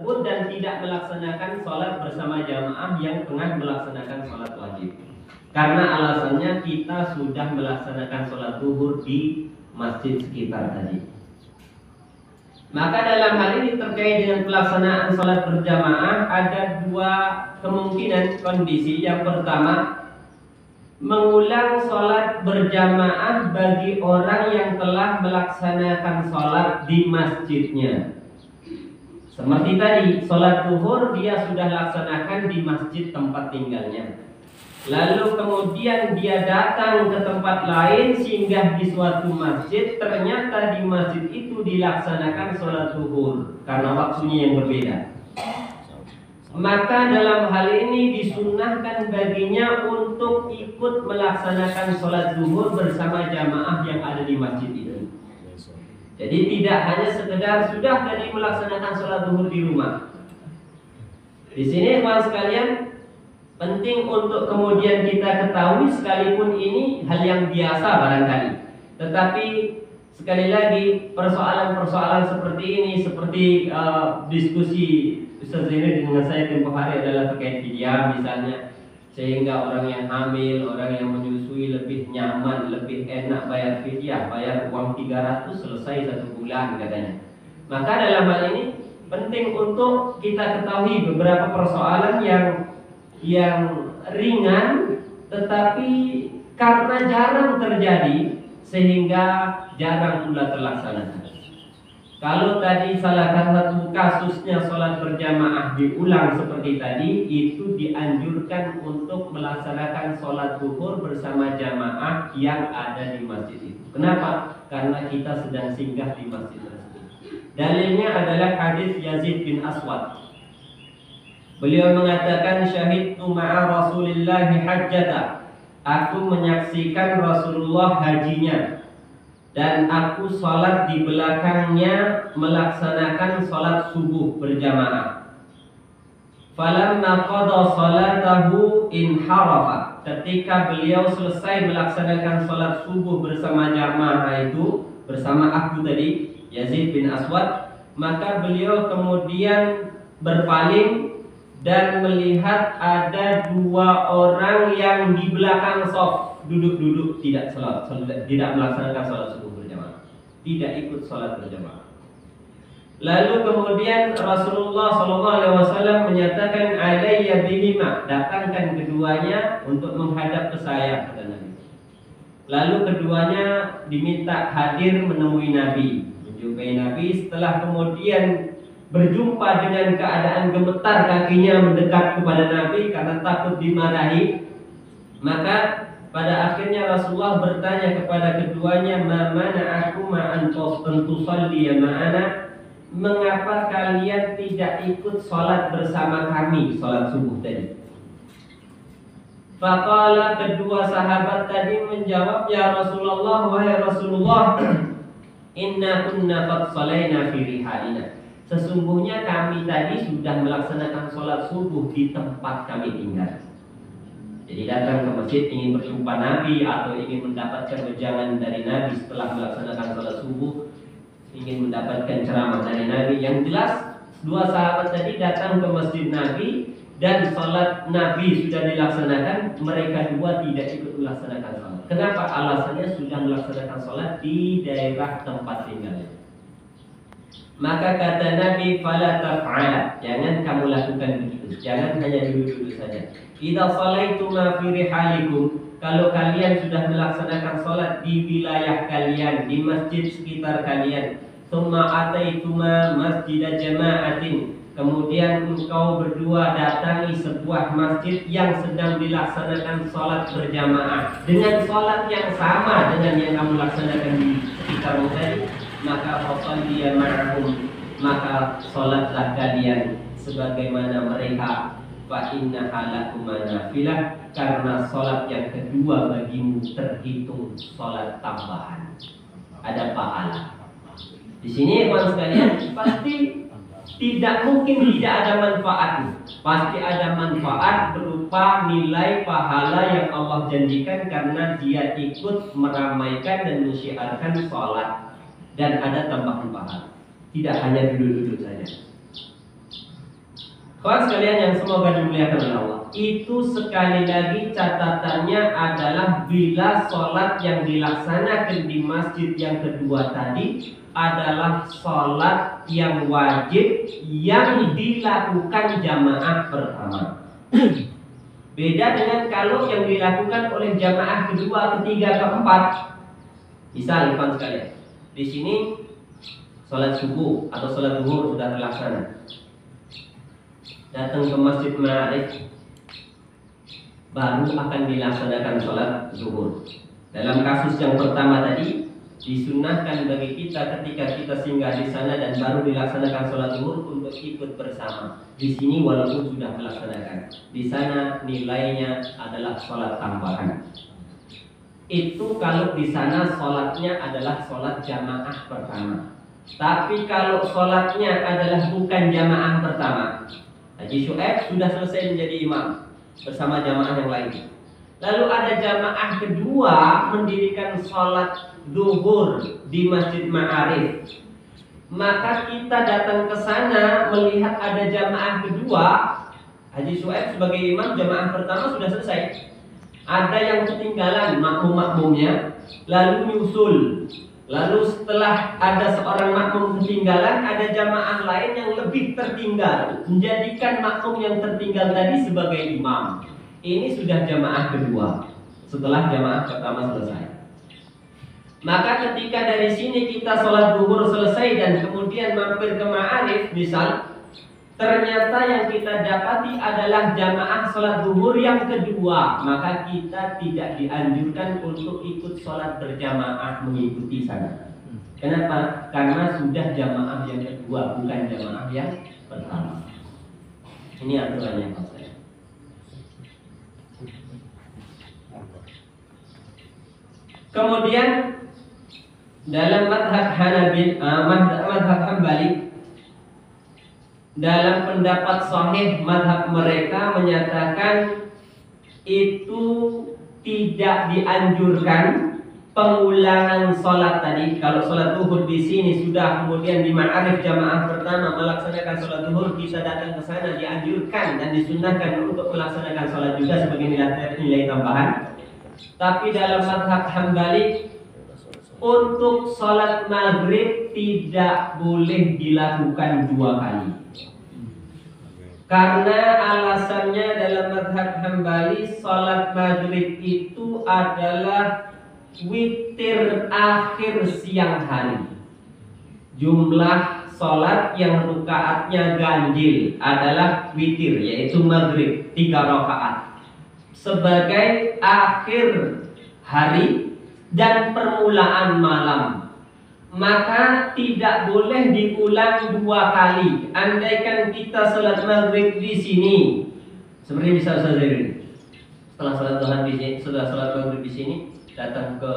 zuhur dan tidak melaksanakan sholat bersama jamaah yang tengah melaksanakan sholat wajib. Karena alasannya kita sudah melaksanakan sholat zuhur di masjid sekitar tadi. Maka dalam hal ini terkait dengan pelaksanaan sholat berjamaah ada dua kemungkinan kondisi. Yang pertama, mengulang sholat berjamaah bagi orang yang telah melaksanakan sholat di masjidnya. Seperti tadi, sholat zuhur dia sudah laksanakan di masjid tempat tinggalnya. Lalu kemudian dia datang ke tempat lain, singgah di suatu masjid, ternyata di masjid itu dilaksanakan sholat zuhur karena waktunya yang berbeda. Maka dalam hal ini disunahkan baginya untuk ikut melaksanakan sholat zuhur bersama jamaah yang ada di masjid itu. Jadi tidak hanya sekedar sudah tadi melaksanakan sholat zuhur di rumah. Di sini kawan sekalian, penting untuk kemudian kita ketahui, sekalipun ini hal yang biasa barangkali, tetapi sekali lagi persoalan-persoalan seperti ini, seperti diskusi Ustaz Zainal dengan saya tempoh hari adalah terkait fidyah misalnya, sehingga orang yang hamil, orang yang menyusui lebih nyaman, lebih enak bayar fidyah, bayar uang 300 selesai 1 bulan katanya. Maka dalam hal ini penting untuk kita ketahui beberapa persoalan yang ringan, tetapi karena jarang terjadi sehingga jarang pula terlaksana. Kalau tadi salah satu kasusnya sholat berjamaah diulang seperti tadi, itu dianjurkan untuk melaksanakan sholat zuhur bersama jamaah yang ada di masjid itu. Kenapa? Karena kita sedang singgah di masjid tersebut. Dalilnya adalah hadis Yazid bin Aswad. Beliau mengatakan, syahidtu ma'a Rasulillahi hajjata. Aku menyaksikan Rasulullah hajinya, dan aku sholat di belakangnya melaksanakan sholat subuh berjamaah. Falamma qada sholatahu inharafa. Ketika beliau selesai melaksanakan sholat subuh bersama jamaah itu, bersama aku tadi, Yazid bin Aswad, maka beliau kemudian berpaling dan melihat ada 2 orang yang di belakang shaf duduk-duduk tidak melaksanakan sholat subuh berjamaah, tidak ikut sholat berjamaah. Lalu kemudian Rasulullah SAW menyatakan, alayya bihima, datangkan keduanya untuk menghadap ke saya, kata Nabi. Lalu keduanya diminta hadir menemui Nabi, menjumpai Nabi. Setelah kemudian berjumpa dengan keadaan gemetar kakinya mendekat kepada Nabi karena takut dimarahi, maka pada akhirnya Rasulullah bertanya kepada keduanya, ma mana'akum an tusalli ma'ana, mengapa kalian tidak ikut sholat bersama kami, sholat subuh tadi? Faqala, kedua sahabat tadi menjawab, ya Rasulullah, wahai Rasulullah, inna kunna qad shalaina fi rihalina. Sesungguhnya kami tadi sudah melaksanakan sholat subuh di tempat kami tinggal. Jadi datang ke masjid ingin berjumpa Nabi atau ingin mendapatkan wejangan dari Nabi setelah melaksanakan sholat subuh, ingin mendapatkan ceramah dari Nabi. Yang jelas 2 sahabat tadi datang ke masjid Nabi dan sholat Nabi sudah dilaksanakan, mereka 2 tidak ikut melaksanakan sholat. Kenapa? Alasannya sudah melaksanakan sholat di daerah tempat tinggalnya. Maka kata Nabi, fala taf'ala, jangan kamu lakukan begitu, jangan hanya duduk-duduk saja. Idza shalaituma fi rihalikum, kalau kalian sudah melaksanakan sholat di wilayah kalian, di masjid sekitar kalian, tsumma ataituma masjid jama'atin, kemudian engkau berdua datangi sebuah masjid yang sedang dilaksanakan sholat berjamaah dengan sholat yang sama dengan yang kamu laksanakan di sekitarmu tadi, maka fasalliya ma'ahum, maka sholatlah kalian sebagaimana mereka. Fa inna halakum nafilah, karena sholat yang kedua bagimu terhitung sholat tambahan, ada pahala. Di sini teman sekalian, pasti tidak mungkin tidak ada manfaat. Pasti ada manfaat berupa nilai pahala yang Allah janjikan karena dia ikut meramaikan dan mensyiarkan sholat. Dan ada tambahan pahala, tidak hanya duduk-duduk saja. Kawan sekalian yang semoga dimuliakan oleh Allah, itu sekali lagi catatannya adalah bila sholat yang dilaksanakan di masjid yang kedua tadi adalah sholat yang wajib yang dilakukan jamaah pertama. Beda dengan kalau yang dilakukan oleh jamaah kedua, ketiga, keempat. Misal kawan sekalian, di sini sholat subuh atau sholat zuhur sudah terlaksana. Datang ke masjid Ma'arif, baru akan dilaksanakan sholat zuhur. Dalam kasus yang pertama tadi, disunnahkan bagi kita ketika kita singgah di sana dan baru dilaksanakan sholat zuhur untuk ikut bersama. Di sini walaupun sudah melaksanakan, di sana nilainya adalah sholat tambahan. Itu kalau di sana sholatnya adalah sholat jamaah pertama. Tapi kalau sholatnya adalah bukan jamaah pertama, Haji Syuaib sudah selesai menjadi imam bersama jamaah yang lain. Lalu ada jamaah kedua mendirikan sholat zuhur di Masjid Ma'arif. Maka kita datang ke sana melihat ada jamaah kedua. Haji Syuaib sebagai imam jamaah pertama sudah selesai. Ada yang ketinggalan makmum-makmumnya, lalu nyusul. Lalu setelah ada seorang makmum ketinggalan, ada jamaah lain yang lebih tertinggal, menjadikan makmum yang tertinggal tadi sebagai imam. Ini sudah jamaah kedua setelah jamaah pertama selesai. Maka ketika dari sini kita sholat zuhur selesai dan kemudian mampir ke Ma'arif, misal, ternyata yang kita dapati adalah jamaah sholat zuhur yang kedua, maka kita tidak dianjurkan untuk ikut sholat berjamaah mengikuti sana. Kenapa? Karena sudah jamaah yang kedua, bukan jamaah yang pertama. Ini aturannya Pak saya. Kemudian dalam madhab Hambali, dalam pendapat sahih madhab mereka menyatakan itu tidak dianjurkan pengulangan sholat tadi. Kalau sholat zuhur di sini sudah, kemudian di Ma'arif jamaah pertama melaksanakan sholat zuhur, bisa datang ke sana, dianjurkan dan disunnahkan untuk melaksanakan sholat juga sebagai nilai tambahan. Tapi dalam madhab Hambali, untuk sholat maghrib tidak boleh dilakukan dua kali. Karena alasannya dalam madhab Hambali, sholat maghrib itu adalah witir akhir siang hari. Jumlah sholat yang rakaatnya ganjil adalah witir, yaitu maghrib 3 rakaat sebagai akhir hari dan permulaan malam. Maka tidak boleh diulang dua kali. Andaikan kita sholat maghrib di sini, seperti bisa saja setelah sholat duha di sini, setelah sholat maghrib di sini, datang ke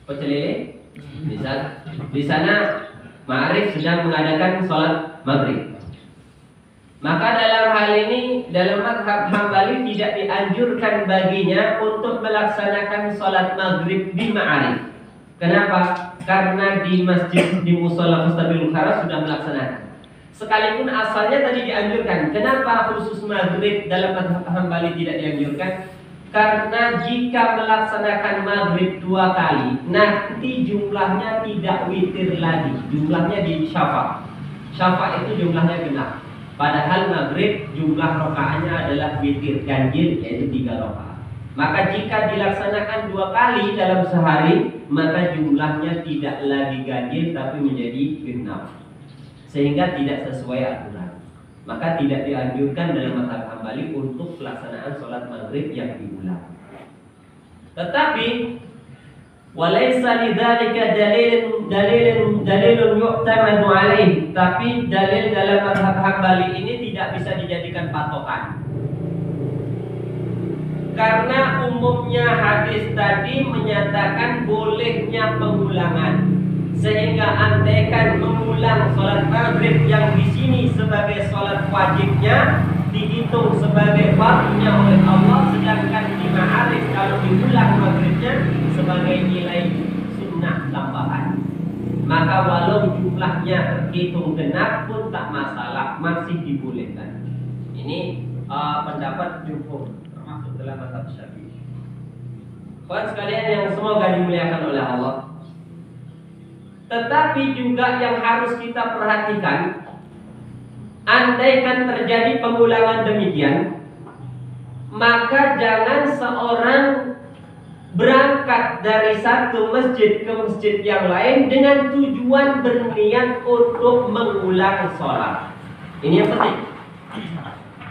Pecel Lele, misal di sana Ma'arif sedang mengadakan sholat maghrib. Maka dalam hal ini, dalam madhab Hambali tidak dianjurkan baginya untuk melaksanakan sholat maghrib di Ma'arif. Kenapa? Karena di masjid, di musola Mustabil Bukhara sudah melaksanakan. Sekalipun asalnya tadi dianjurkan. Kenapa khusus maghrib dalam madhab Hambali tidak dianjurkan? Karena jika melaksanakan maghrib 2 kali, nanti jumlahnya tidak witir lagi, jumlahnya di syafa'. Syafa' itu jumlahnya genap. Padahal maghrib jumlah rakaatnya adalah witir ganjil, yaitu 3 rakaat. Maka jika dilaksanakan 2 kali dalam sehari, maka jumlahnya tidak lagi ganjil tapi menjadi genap, sehingga tidak sesuai aturan. Maka tidak dianjurkan dalam madhab Hambali untuk pelaksanaan sholat maghrib yang diulang. Tetapi walaysa lidzalika dalilun yu'tamadu alaih. Tapi dalil dalam madhab Hambali ini tidak bisa dijadikan patokan. Karena umumnya hadis tadi menyatakan bolehnya pengulangan. Sehingga andaikan mengulang sholat maghrib yang di sini sebagai sholat wajibnya dihitung sebagai fardhunya oleh Allah, sedangkan di Ma'arif kalau diulang maghribnya sebagai nilai sunnah tambahan. maka walau jumlahnya terhitung genap pun tak masalah, masih dibolehkan. Ini pendapat jumhur, termasuk dalam mazhab Syafi'i. Kawan sekalian yang semoga dimuliakan oleh Allah. Tetapi juga yang harus kita perhatikan, andaikan terjadi pengulangan demikian, maka jangan seorang berangkat dari satu masjid ke masjid yang lain dengan tujuan berniat untuk mengulang sholat. Ini yang penting.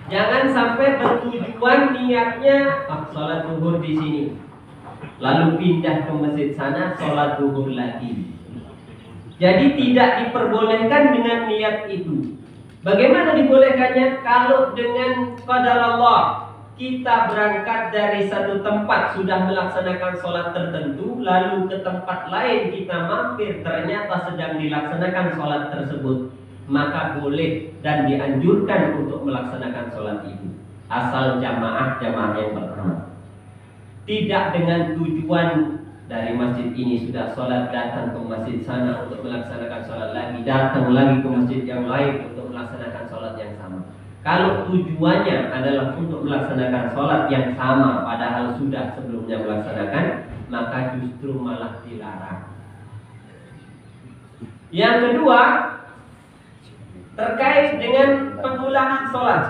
Jangan sampai bertujuan niatnya sholat zuhur di sini, lalu pindah ke masjid sana sholat zuhur lagi. Jadi tidak diperbolehkan dengan niat itu. Bagaimana dibolehkannya? Kalau dengan qadar Allah kita berangkat dari satu tempat sudah melaksanakan sholat tertentu, lalu ke tempat lain kita mampir ternyata sedang dilaksanakan sholat tersebut, maka boleh dan dianjurkan untuk melaksanakan sholat itu, asal jamaah yang pertama. Tidak dengan tujuan dari masjid ini sudah sholat, datang ke masjid sana untuk melaksanakan sholat lagi, datang lagi ke masjid yang lain untuk melaksanakan sholat yang sama. Kalau tujuannya adalah untuk melaksanakan sholat yang sama padahal sudah sebelumnya melaksanakan, maka justru malah dilarang. Yang kedua, terkait dengan pengulangan sholat.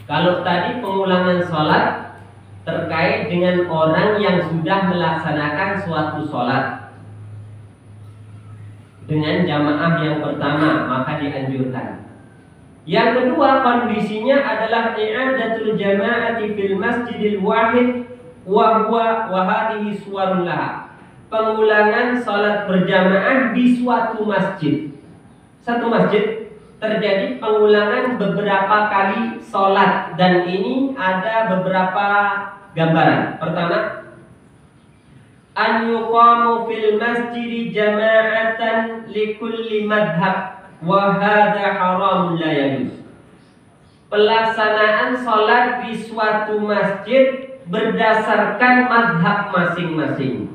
Kalau tadi pengulangan sholat terkait dengan orang yang sudah melaksanakan suatu sholat dengan jamaah yang pertama, maka dianjurkan. Yang kedua, kondisinya adalah i'adatul jama'ati fil masjidil wahid wa hadhihi suwarun laha. Pengulangan salat berjamaah di suatu masjid. Satu masjid terjadi pengulangan beberapa kali salat, dan ini ada beberapa gambaran. Pertama, an yuqamu fil masjidi jama'atan likulli madhab wa hadha haram la yajuz. Pelaksanaan sholat di suatu masjid berdasarkan madhab masing-masing.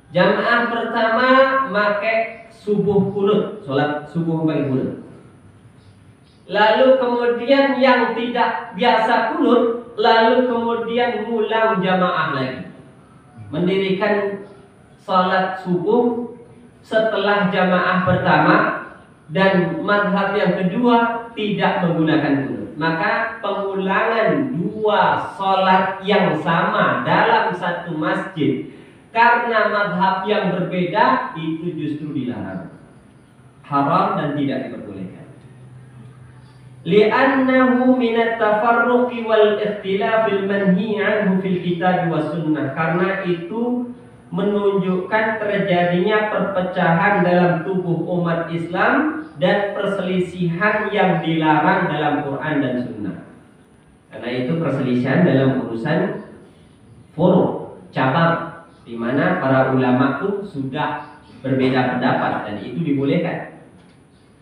Jamaah pertama pakai subuh kunut, sholat subuh pakai kunut. Lalu kemudian yang tidak biasa kunut, lalu kemudian ngulang jamaah lagi, mendirikan sholat subuh setelah jamaah pertama, dan madhab yang kedua tidak menggunakan kunut. Maka pengulangan dua sholat yang sama dalam satu masjid karena madhab yang berbeda itu justru dilarang, haram dan tidak diperbolehkan. Li'annahu minat tafarruqi wal ikhtilafil manhi anhu fil kitab was sunnah. Karena itu menunjukkan terjadinya perpecahan dalam tubuh umat Islam dan perselisihan yang dilarang dalam Quran dan Sunnah. Karena itu perselisihan dalam urusan furu', cabang, di mana para ulama pun sudah berbeda pendapat dan itu dibolehkan.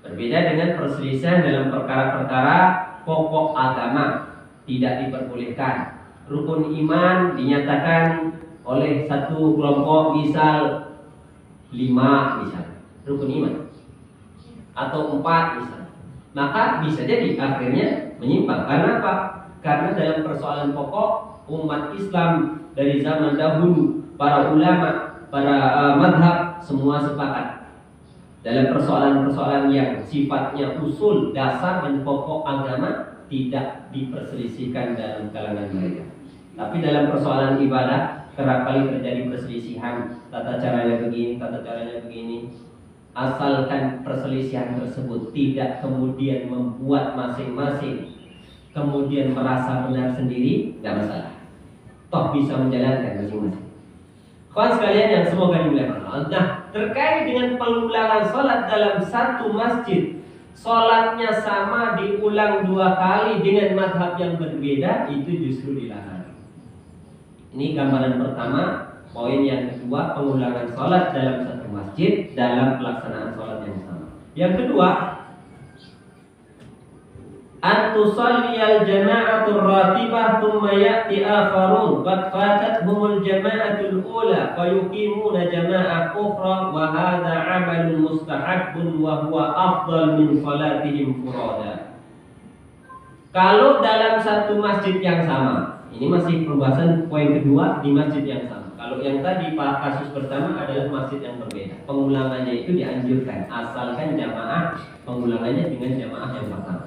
Berbeda dengan perselisihan dalam perkara-perkara pokok agama, tidak diperbolehkan. Rukun iman dinyatakan oleh satu kelompok, misal 5 misal rukun iman, atau 4 misal, maka bisa jadi akhirnya menyimpang. Karena apa? Karena dalam persoalan pokok umat Islam dari zaman dahulu, para ulama, para madhab semua sepakat dalam persoalan-persoalan yang sifatnya usul, dasar dan pokok agama tidak diperselisihkan dalam kalangan mereka. Tapi dalam persoalan ibadah kerap kali terjadi perselisihan, tata caranya begini, tata caranya begini. Asalkan perselisihan tersebut tidak kemudian membuat masing-masing kemudian merasa benar sendiri, tidak masalah. Toh bisa menjalankan masing-masing. Kawan sekalian yang semoga dimuliakan Allah. Nah, terkait dengan pengulangan sholat dalam satu masjid, sholatnya sama diulang 2 kali dengan madhab yang berbeda, itu justru dilarang. Ini gambaran pertama. Poin yang kedua, pengulangan sholat dalam satu masjid dalam pelaksanaan sholat yang sama. Yang kedua, an tusalliyal jama'atur ratibah thumma ya'ti akharun qad fatathumul jama'atul ula fayuqimuna jama'ah ukhra wa hadha 'amalun mustahabbun wa huwa afdal min salatihim furada. Kalau dalam satu masjid yang sama, ini masih pembahasan poin kedua di masjid yang sama. Kalau yang tadi kasus pertama adalah masjid yang berbeda, pengulangannya itu dianjurkan asalkan jamaah pengulangannya dengan jamaah yang pertama.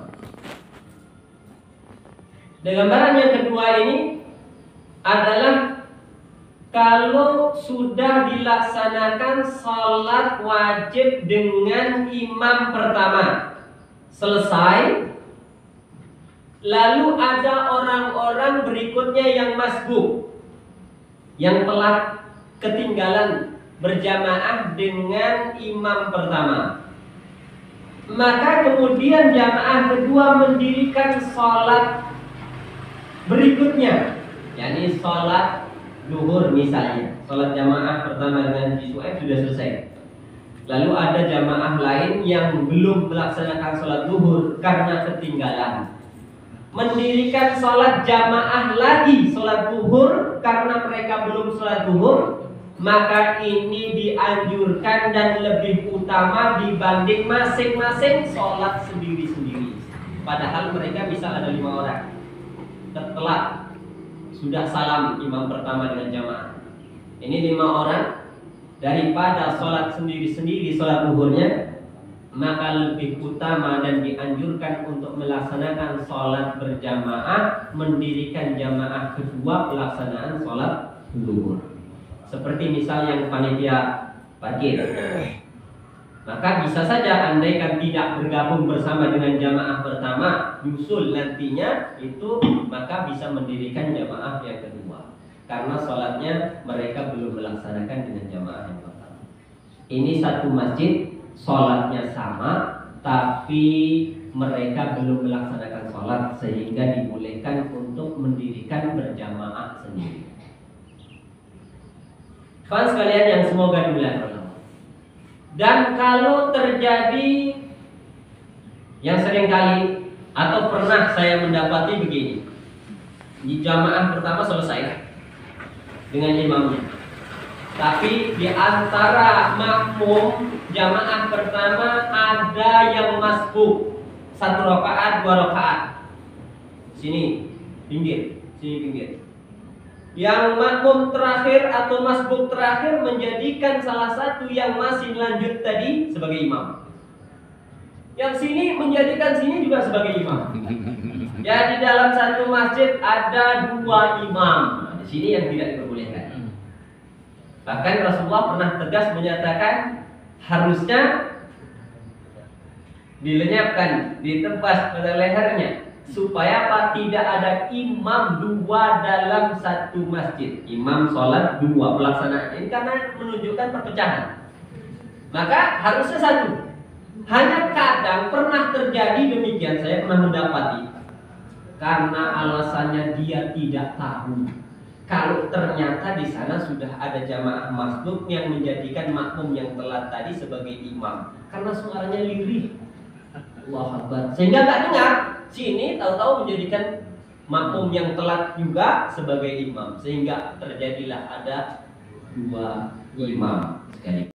Dan gambaran yang kedua ini adalah kalau sudah dilaksanakan salat wajib dengan imam pertama selesai, lalu ada orang-orang berikutnya yang masbuk, yang telah ketinggalan berjamaah dengan imam pertama. Maka kemudian jamaah kedua mendirikan salat berikutnya, yakni salat zuhur misalnya. Salat jamaah pertama dengan Suhaib sudah selesai. Lalu ada jamaah lain yang belum melaksanakan salat zuhur karena ketinggalan, mendirikan salat jamaah lagi salat zuhur karena mereka belum salat zuhur, maka ini dianjurkan dan lebih utama dibanding masing-masing salat sendiri-sendiri. Padahal mereka bisa ada 5 orang. Setelah sudah salam imam pertama dengan jamaah, ini 5 orang, daripada sholat sendiri-sendiri sholat zuhurnya, maka lebih utama dan dianjurkan untuk melaksanakan sholat berjamaah, mendirikan jamaah kedua pelaksanaan sholat zuhur. Seperti misal yang panitia parkir, maka bisa saja andaikan tidak bergabung bersama dengan jamaah pertama, nyusul nantinya itu, maka bisa mendirikan jamaah yang kedua karena sholatnya mereka belum melaksanakan dengan jamaah yang pertama. Ini satu masjid, sholatnya sama, tapi mereka belum melaksanakan sholat sehingga dibolehkan untuk mendirikan berjamaah sendiri. Kawan sekalian yang semoga dimuliakan Allah. Dan kalau terjadi yang sering kali atau pernah saya mendapati begini, di jamaah pertama selesai dengan imamnya, tapi di antara makmum jamaah pertama ada yang masbuk 1 rakaat 2 rakaat, sini pinggir, sini pinggir. Yang makmum terakhir atau masbuk terakhir menjadikan salah satu yang masih lanjut tadi sebagai imam. Yang sini menjadikan sini juga sebagai imam. Ya, di dalam satu masjid ada 2 imam. Nah, di sini yang tidak diperbolehkan. Bahkan Rasulullah pernah tegas menyatakan harusnya dilenyapkan, ditebas pada lehernya, supaya apa? Tidak ada imam 2 dalam satu masjid. Imam sholat 2 pelaksanaan. Ini karena menunjukkan perpecahan. Maka harusnya 1. Hanya kadang pernah terjadi demikian, saya pernah mendapati, karena alasannya dia tidak tahu kalau ternyata di sana sudah ada jamaah masbuk yang menjadikan makmum yang telat tadi sebagai imam, karena suaranya lirih, Allahu Akbar, sehingga nggak dengar. Sini tahu-tahu menjadikan makmum yang telat juga sebagai imam, sehingga terjadilah ada 2 imam sekali.